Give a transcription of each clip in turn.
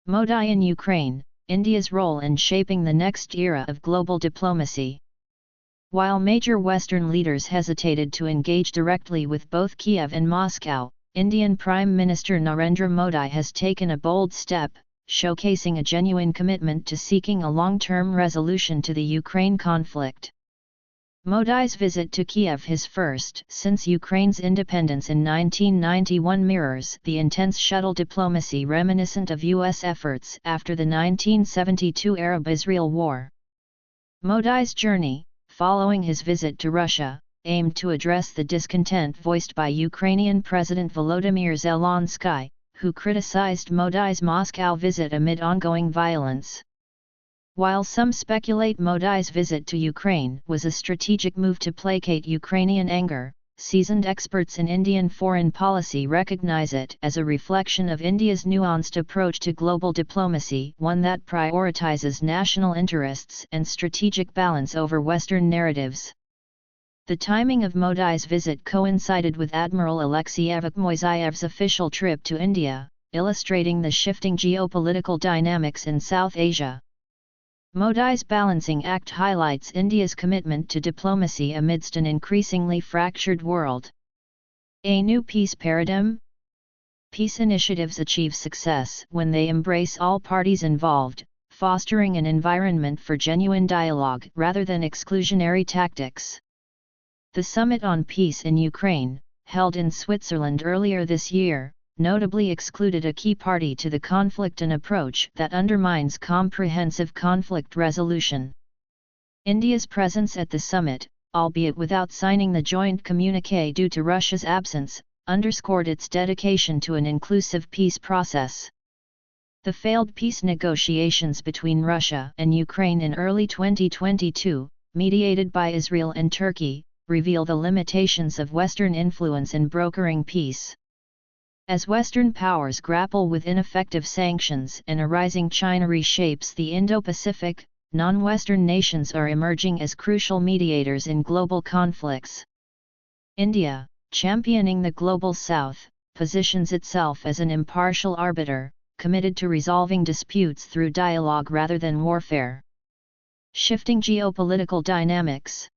Modi in Ukraine, India's role in shaping the next era of global diplomacy. While major Western leaders hesitated to engage directly with both Kiev and Moscow, Indian Prime Minister Narendra Modi has taken a bold step, showcasing a genuine commitment to seeking a long-term resolution to the Ukraine conflict. Modi's visit to Kiev, his first since Ukraine's independence in 1991, mirrors the intense shuttle diplomacy reminiscent of U.S. efforts after the 1972 Arab-Israel War. Modi's journey, following his visit to Russia, aimed to address the discontent voiced by Ukrainian President Volodymyr Zelensky, who criticized Modi's Moscow visit amid ongoing violence. While some speculate Modi's visit to Ukraine was a strategic move to placate Ukrainian anger, seasoned experts in Indian foreign policy recognize it as a reflection of India's nuanced approach to global diplomacy, one that prioritizes national interests and strategic balance over Western narratives. The timing of Modi's visit coincided with Admiral Alexei Moiseyev's official trip to India, illustrating the shifting geopolitical dynamics in South Asia. Modi's balancing act highlights India's commitment to diplomacy amidst an increasingly fractured world. A new peace paradigm? Peace initiatives achieve success when they embrace all parties involved, fostering an environment for genuine dialogue rather than exclusionary tactics. The Summit on Peace in Ukraine, held in Switzerland earlier this year, notably excluded a key party to the conflict, an approach that undermines comprehensive conflict resolution. India's presence at the summit, albeit without signing the joint communiqué due to Russia's absence, underscored its dedication to an inclusive peace process. The failed peace negotiations between Russia and Ukraine in early 2022, mediated by Israel and Turkey, reveal the limitations of Western influence in brokering peace. As Western powers grapple with ineffective sanctions and a rising China reshapes the Indo-Pacific, non-Western nations are emerging as crucial mediators in global conflicts. India, championing the Global South, positions itself as an impartial arbiter, committed to resolving disputes through dialogue rather than warfare. Shifting geopolitical dynamics.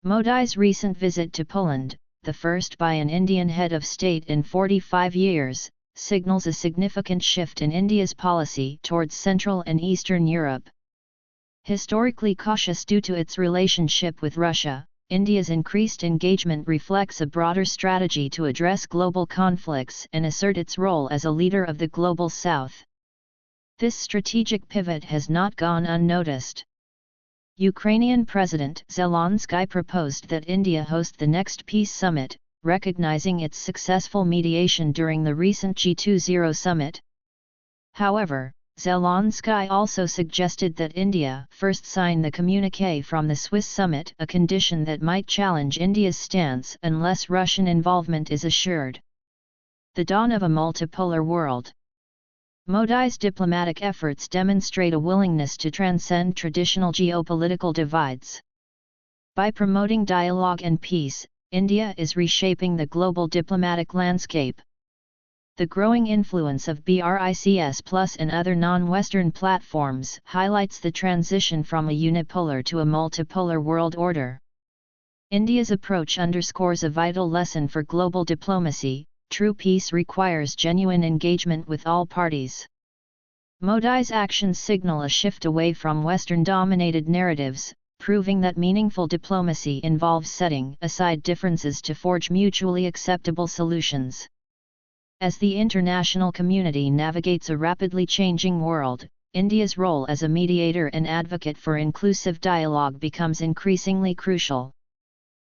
Modi's recent visit to Poland, the first by an Indian head of state in 45 years, signals a significant shift in India's policy towards Central and Eastern Europe. Historically cautious due to its relationship with Russia, India's increased engagement reflects a broader strategy to address global conflicts and assert its role as a leader of the Global South. This strategic pivot has not gone unnoticed. Ukrainian President Zelensky proposed that India host the next peace summit, recognizing its successful mediation during the recent G20 summit. However, Zelensky also suggested that India first sign the communiqué from the Swiss summit, a condition that might challenge India's stance unless Russian involvement is assured. The dawn of a multipolar world. Modi's diplomatic efforts demonstrate a willingness to transcend traditional geopolitical divides. By promoting dialogue and peace, India is reshaping the global diplomatic landscape. The growing influence of BRICS Plus and other non-Western platforms highlights the transition from a unipolar to a multipolar world order. India's approach underscores a vital lesson for global diplomacy: true peace requires genuine engagement with all parties. Modi's actions signal a shift away from Western-dominated narratives, proving that meaningful diplomacy involves setting aside differences to forge mutually acceptable solutions. As the international community navigates a rapidly changing world, India's role as a mediator and advocate for inclusive dialogue becomes increasingly crucial.